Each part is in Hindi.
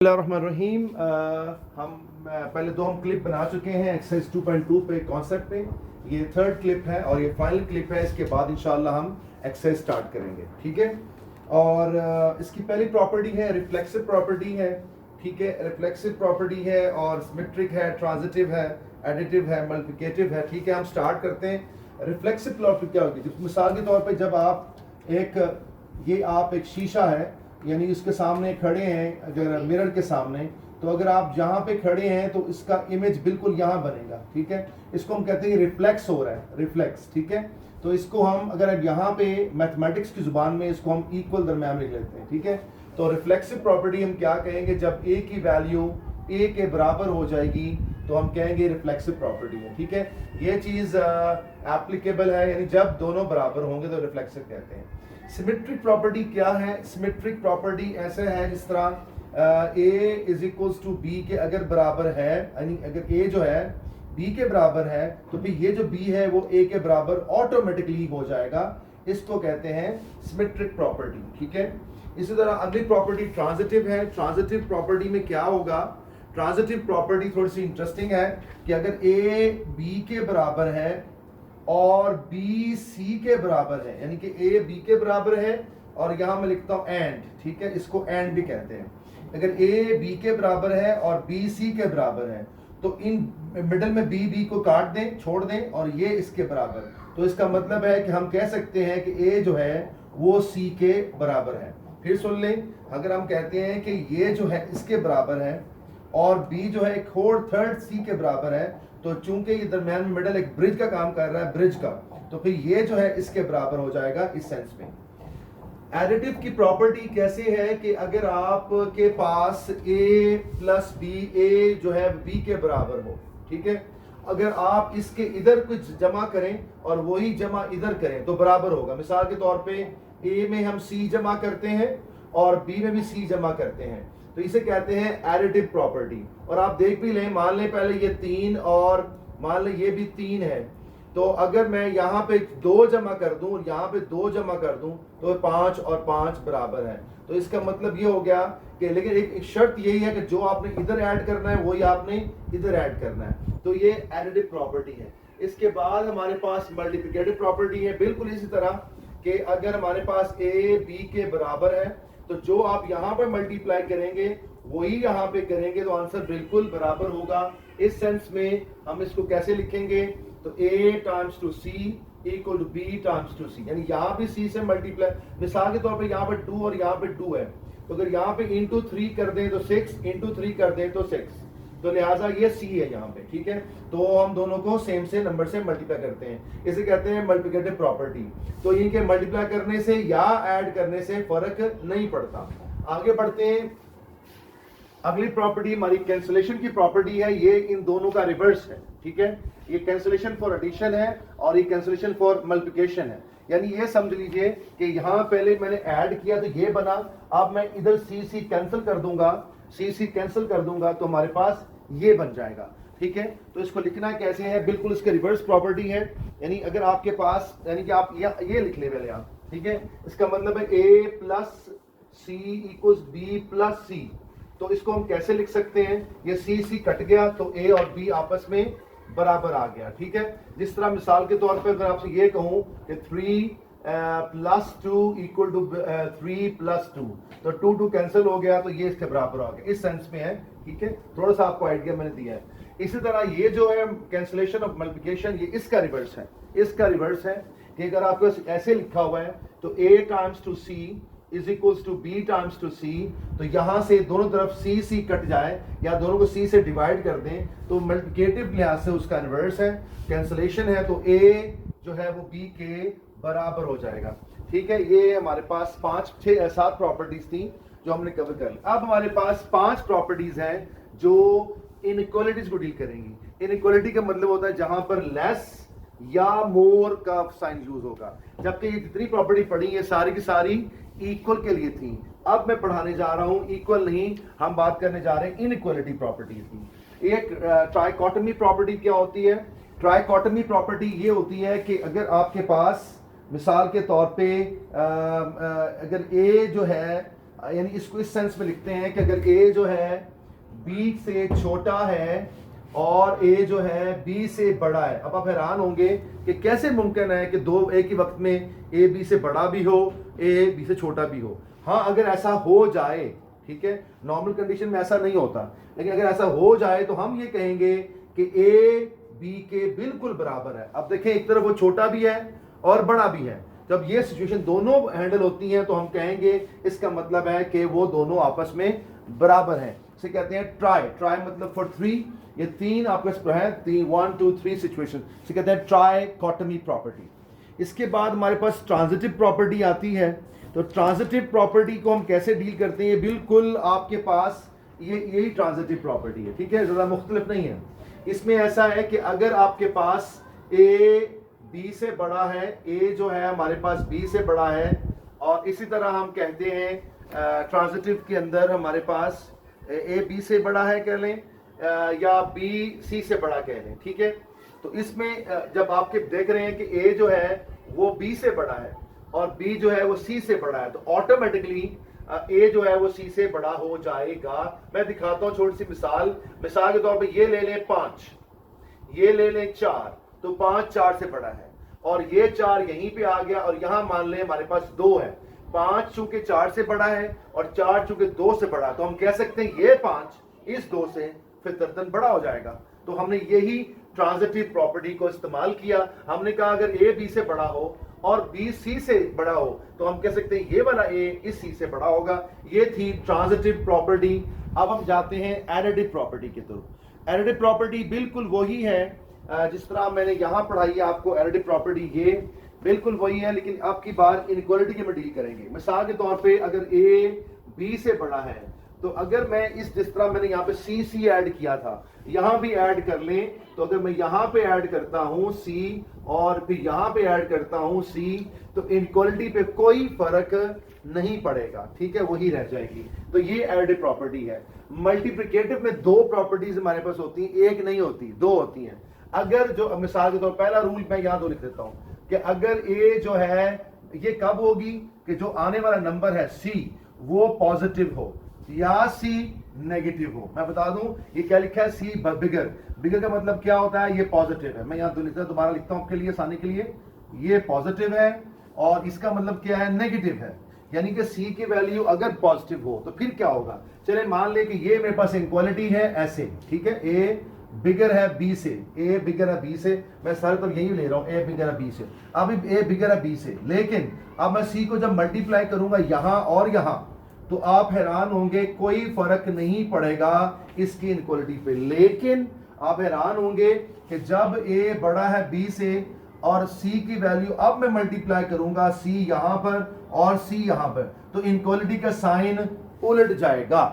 रहीम। हम पहले हम क्लिप बना चुके हैं एक्सरसाइज 2.2 पे कॉन्सेप्ट पे। ये थर्ड क्लिप है और ये फाइनल क्लिप है। इसके बाद इंशाल्लाह हम एक्सरसाइज स्टार्ट करेंगे, ठीक है। और इसकी पहली प्रॉपर्टी है रिफ्लेक्सिव प्रॉपर्टी है, ठीक है। रिफ्लेक्सिव प्रॉपर्टी है और सिमेट्रिक है, ट्रांजिटिव है, एडिटिव है, मल्टीप्लिकेटिव है, ठीक है। हम स्टार्ट करते हैं। रिफ्लेक्सिव प्रॉपर्टी क्या होगी? मिसाल के तौर पर जब आप एक शीशा है, यानी इसके सामने खड़े हैं, अगर मिरर के सामने, तो अगर आप यहाँ पे खड़े हैं तो इसका इमेज बिल्कुल यहाँ बनेगा, ठीक है। इसको हम कहते हैं रिफ्लेक्स हो रहा है, रिफ्लेक्स, ठीक है। तो इसको हम अगर अब यहाँ पे मैथमेटिक्स की जुबान में इसको हम इक्वल दरम्यान में लिख लेते हैं, ठीक है। तो रिफ्लेक्सिव प्रॉपर्टी हम क्या कहेंगे? जब ए की वैल्यू ए के बराबर हो जाएगी तो हम कहेंगे रिफ्लेक्सिव प्रॉपर्टी है, ठीक है। ये चीज एप्लीकेबल है, यानी जब दोनों बराबर होंगे तो रिफ्लेक्सिव कहते हैं। सिमेट्रिक प्रॉपर्टी क्या है? सिमेट्रिक प्रॉपर्टी ऐसे है जिस तरह ए इज इक्वल्स टू बी के अगर बराबर है, यानी अगर ए जो है बी के बराबर है तो फिर ये जो बी है वो ए के बराबर ऑटोमेटिकली हो जाएगा। इसको कहते हैं सिमेट्रिक प्रॉपर्टी, ठीक है। इसी तरह अगली प्रॉपर्टी ट्रांजिटिव है। ट्रांजिटिव प्रॉपर्टी में क्या होगा? ट्रांजिटिव प्रॉपर्टी थोड़ी सी इंटरेस्टिंग है कि अगर ए बी के बराबर है और बी सी के बराबर है, यानी कि ए बी के बराबर है, और यहां मैं लिखता हूं एंड, ठीक है। इसको एंड भी कहते हैं। अगर ए बी के बराबर है और बी सी के बराबर है तो इन मिडल में बी को काट दें, छोड़ दें, और ये इसके बराबर, तो इसका मतलब है कि हम कह सकते हैं कि ए जो है वो सी के बराबर है। फिर सुन लें, अगर हम कहते हैं कि ये जो है इसके बराबर है और बी जो है एक और थर्ड सी के बराबर है, तो चूंकि ये दरमियान में मिडल एक ब्रिज का काम कर रहा है, ब्रिज का, तो फिर ये जो है इसके बराबर हो जाएगा इस सेंस में। एडिटिव की प्रॉपर्टी कैसे है कि अगर आपके पास ए प्लस बी, ए जो है बी के बराबर हो, ठीक है, अगर आप इसके इधर कुछ जमा करें और वही जमा इधर करें तो बराबर होगा। मिसाल के तौर पे ए में हम सी जमा करते हैं और बी में भी सी जमा करते हैं, तो इसे कहते हैं एडिटिव प्रॉपर्टी। और आप देख भी लें, मान लें पहले ये 3 और मान लें ये भी 3 है, तो अगर मैं यहाँ पे 2 जमा कर दूं और यहाँ पे 2 जमा कर दूं तो 5 और 5 बराबर है। तो इसका मतलब ये हो गया कि, लेकिन एक शर्त यही है कि जो आपने इधर ऐड करना है वही आपने इधर ऐड करना है। तो ये एडिटिव प्रॉपर्टी है। इसके बाद हमारे पास मल्टीप्लिकेटिव प्रॉपर्टी है, बिल्कुल इसी तरह कि अगर हमारे पास ए बी के बराबर है तो जो आप यहाँ पर मल्टीप्लाई करेंगे वही यहाँ पे करेंगे तो आंसर बिल्कुल बराबर होगा। इस सेंस में हम इसको कैसे लिखेंगे? तो a times two c equal to b times two c, यानी यहाँ भी c से मल्टीप्लाई, मिसाल के तौर पे यहाँ पे 2 और यहाँ पे 2 है, तो अगर यहाँ पे इंटू 3 कर दें तो 6, इंटू 3 कर दें तो 6, तो लिहाजा ये c है यहाँ पे, ठीक है। तो हम दोनों को सेम से नंबर से मल्टीप्लाई करते हैं, इसे कहते हैं मल्टीप्लिकेटिव प्रॉपर्टी। तो इनके मल्टीप्लाई करने से या ऐड करने से फर्क नहीं पड़ता। आगे बढ़ते हैं। अगली प्रॉपर्टी हमारी कैंसिलेशन की प्रॉपर्टी है। ये इन दोनों का रिवर्स है, ठीक है। ये कैंसिलेशन फॉर एडिशन है और ये कैंसिलेशन फॉर मल्टीप्लिकेशन है। यानी ये समझ लीजिए कि यहाँ पहले मैंने ऐड किया तो ये बना, अब मैं इधर सी कैंसिल कर दूंगा, सी कैंसिल कर दूंगा तो हमारे पास ये बन जाएगा, ठीक है। तो इसको लिखना कैसे है? बिल्कुल इसके रिवर्स प्रॉपर्टी है। यानी अगर आपके पास, यानी कि आप ये लिख ले पहले आप, ठीक है। इसका मतलब है ए प्लस सी इक्वल्स बी प्लस सी। तो इसको हम कैसे लिख सकते हैं? ये सी कट गया तो ए और बी आपस में बराबर आ गया, ठीक है। जिस तरह मिसाल के तौर पर अगर आपसे ये कहूं कि 3 प्लस 2 इक्वल टू 3 प्लस 2, तो 2 कैंसिल हो गया तो ये इसके बराबर आ गया। इस सेंस में है, ठीक है। थोड़ा सा आपको आइडिया मैंने दिया है। इसी तरह ये जो है कैंसिलेशन ऑफ मल्टीप्लिकेशन, ये इसका रिवर्स है। इसका रिवर्स है कि अगर आपको ऐसे लिखा हुआ है तो a times two c is equals to b times two c, तो यहां से दोनों तरफ c कट जाए या दोनों को c से डिवाइड कर दें तो मल्टीप्लिकेटिव लिहाज से उसका रिवर्स है। कैंसिलेशन है तो a जो है वो b के बराबर हो जाएगा, ठीक है। ये हमारे पास 7 प्रॉपर्टीज थी जो हमने कवर कर ली। अब हमारे पास 5 प्रॉपर्टीज हैं जो इनइक्वालिटीज को डील करेंगी। इनइक्वालिटी का मतलब होता है जहां पर लेस या मोर का साइन यूज होगा, जबकि ये जितनी प्रॉपर्टी पढ़ी ये सारी की सारी इक्वल के लिए थी। अब मैं पढ़ाने जा रहा हूं इक्वल नहीं, हम बात करने जा रहे हैं इनइक्वालिटी प्रॉपर्टीज की। एक ट्राइकोटमी प्रॉपर्टी क्या होती है? ट्राइकोटमी प्रॉपर्टी ये होती है कि अगर आपके पास मिसाल के तौर पे अगर ए जो है यानी इसको इस सेंस में लिखते हैं कि अगर ए जो है बी से छोटा है और ए जो है बी से बड़ा है। अब आप हैरान होंगे कि कैसे मुमकिन है कि दो एक ही वक्त में ए बी से बड़ा भी हो, ए बी से छोटा भी हो। हाँ, अगर ऐसा हो जाए, ठीक है, नॉर्मल कंडीशन में ऐसा नहीं होता, लेकिन अगर ऐसा हो जाए तो हम ये कहेंगे कि ए बी के बिल्कुल बराबर है। अब देखें, एक तरफ वो छोटा भी है और बड़ा भी है। जब ये सिचुएशन दोनों हैंडल होती हैं तो हम कहेंगे इसका मतलब है कि वो दोनों आपस में बराबर हैं। इसे कहते हैं ट्राई। ट्राई मतलब फॉर थ्री, ये तीन आपस में है, 1 2 3 सिचुएशन, इसे कहते हैं ट्राइकोटोमी प्रॉपर्टी। इसके बाद हमारे पास ट्रांजिटिव प्रॉपर्टी आती है। तो ट्रांजिटिव प्रॉपर्टी को हम कैसे डील करते हैं, ये बिल्कुल आपके पास यही ट्रांजिटिव प्रॉपर्टी है, ठीक है, ज़्यादा मुख्तलिफ नहीं है। इसमें ऐसा है कि अगर आपके पास ए बी से बड़ा है, ए जो है हमारे पास बी से बड़ा है, और इसी तरह हम कहते हैं ट्रांजिटिव के अंदर हमारे पास ए बी से बड़ा है कह लें, या बी सी से बड़ा कह लें, ठीक है। तो इसमें जब आपके देख रहे हैं कि ए जो है वो बी से बड़ा है और बी जो है वो सी से बड़ा है, तो ऑटोमेटिकली ए जो है वो सी से बड़ा हो जाएगा। मैं दिखाता हूं छोटी सी मिसाल के तौर पे ये ले लें 5, ये ले लें 4, तो 5 4 से बड़ा है, और ये 4 यहीं पे आ गया, और यहां मान लें हमारे पास 2 है। 5 चूंकि 4 से बड़ा है और 4 चूंकि 2 से बड़ा, तो हम कह सकते हैं ये 5 इस 2 से फितरतन बड़ा हो जाएगा। तो हमने यही ट्रांजिटिव प्रॉपर्टी को इस्तेमाल किया। हमने कहा अगर ए बी से बड़ा हो और बी सी से बड़ा हो, तो हम कह सकते हैं ये वाला ए इस सी से बड़ा होगा। ये थी ट्रांजिटिव प्रॉपर्टी। अब हम जाते हैं एडिटिव प्रॉपर्टी की तरफ। एडिटिव प्रॉपर्टी बिल्कुल वही है जिस तरह मैंने यहां पढ़ाई है आपको। एडिटिव प्रॉपर्टी ये बिल्कुल वही है, लेकिन अब की बार इनइक्वालिटी के में डील करेंगे। मिसाल के तौर पे अगर ए बी से बड़ा है, तो अगर मैं जिस तरह मैंने यहाँ पे सी ऐड किया था, यहां भी ऐड कर लें, तो अगर मैं यहां पे ऐड करता हूं सी और फिर यहां पे ऐड करता हूं सी, तो इनइक्वालिटी पे कोई फर्क नहीं पड़ेगा, ठीक है, वही रह जाएगी। तो ये एडिटिव प्रॉपर्टी है। मल्टीप्लिकेटिव में 2 प्रॉपर्टीज हमारे पास होती हैं, एक नहीं होती, 2 होती हैं। अगर जो मिसाल के तौर पहला रूल मैं यहां 2 लिख देता हूं कि अगर ए जो है ये कब होगी कि जो आने वाला नंबर है सी वो पॉजिटिव हो या सी नेगेटिव हो। मैं बता दूं ये क्या लिखा है, सी बिगर का मतलब क्या होता है, ये पॉजिटिव है। मैं यहां दोबारा लिखता हूं आपके लिए आसानी के लिए, ये पॉजिटिव है और इसका मतलब क्या है, नेगेटिव है। यानी कि सी की वैल्यू अगर पॉजिटिव हो तो फिर क्या होगा। चले मान ले कि ये मेरे पास इक्वालिटी है ऐसे, ठीक है, ए बिगर है बी से, ए बिगर है बी से, मैं सारे तरफ यही ले रहा हूं, ए बिगर है बी से। अब ए बिगर है बी से, लेकिन अब मैं सी को जब मल्टीप्लाई करूंगा यहां और यहां, तो आप हैरान होंगे कोई फर्क नहीं पड़ेगा इसकी इनइक्वालिटी पे। लेकिन आप हैरान होंगे कि जब ए बड़ा है बी से और सी की वैल्यू अब मैं मल्टीप्लाई करूंगा सी यहां पर और सी यहां पर, तो इनइक्वालिटी का साइन उलट जाएगा,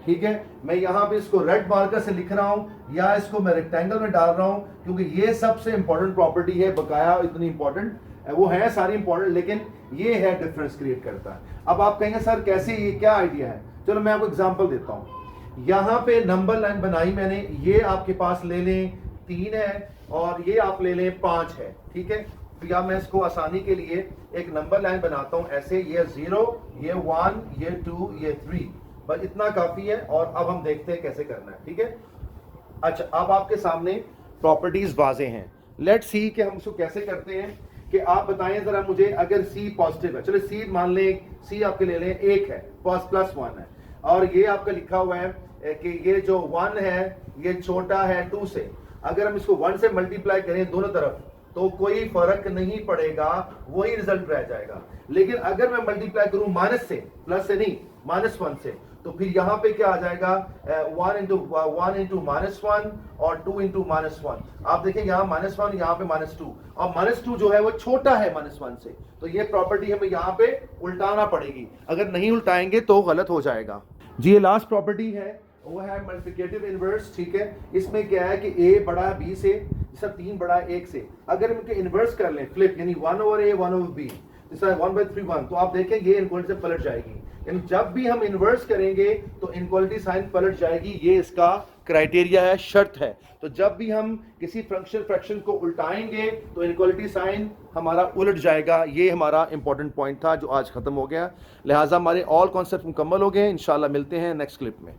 ठीक है। मैं यहां पे इसको रेड मार्कर से लिख रहा हूं या इसको मैं रेक्टेंगल में डाल रहा हूं, क्योंकि ये सबसे इंपॉर्टेंट प्रॉपर्टी है। बकाया इतनी इंपॉर्टेंट वो है सारी इंपॉर्टेंट, लेकिन ये है डिफरेंस क्रिएट करता है। अब आप कहेंगे सर कैसे, ये क्या आइडिया है। चलो मैं आपको एग्जांपल देता हूं। यहां पे नंबर लाइन बनाई मैंने, ये आपके पास ले लें 3 है और ये आप ले लें 5 है, ठीक है। तो या मैं इसको आसानी के लिए एक नंबर लाइन बनाता हूं ऐसे, ये 0, ये 1, ये 2, ये 3, बस इतना काफी है। और अब हम देखते हैं कैसे करना है, ठीक है। अच्छा, अब आपके सामने प्रॉपर्टीज वाजे हैं। लेट्स सी कि हम इसको कैसे करते हैं। कि आप बताएं जरा मुझे, अगर सी पॉजिटिव है, चलो सी मान लें, सी आपके ले लें 1 है, +1 है, और ये आपका लिखा हुआ है कि ये जो 1 है ये छोटा है 2 से। अगर हम इसको 1 से मल्टीप्लाई करें दोनों तरफ तो कोई फर्क नहीं पड़ेगा, वही रिजल्ट रह जाएगा। लेकिन अगर मैं मल्टीप्लाई करूं माइनस से, प्लस से नहीं, -1 से, तो फिर यहां पे क्या आ जाएगा, 1 इंटू -1 और 2 इंटू -1। आप देखें यहां -1, यहां पे -2, और -2 जो है वो छोटा है -1 से, तो ये प्रॉपर्टी हमें यहां पे उल्टाना पड़ेगी। अगर नहीं उल्टाएंगे तो गलत हो जाएगा जी। ये लास्ट प्रॉपर्टी है, वो है मल्टीप्लिकेटिव इनवर्स, ठीक है। इसमें क्या है कि a बड़ा है b से, जैसा 3 बड़ा है 1 से। अगर इनके इनवर्स कर लें, फ्लिप, यानी 1/a 1/b, जैसा 1/3 1, तो आप देखें ये इनवर्स से पलट जाएगी। यानी जब भी हम इन्वर्स करेंगे तो इनक्वालिटी साइन पलट जाएगी, ये इसका क्राइटेरिया है, शर्त है। तो जब भी हम किसी फ्रैक्शन को उल्टाएंगे तो इनक्वालिटी साइन हमारा उलट जाएगा। ये हमारा इंपॉर्टेंट पॉइंट था जो आज खत्म हो गया। लिहाजा हमारे ऑल कॉन्सेप्ट मुकम्मल हो गए। इंशाल्लाह मिलते हैं नेक्स्ट क्लिप में।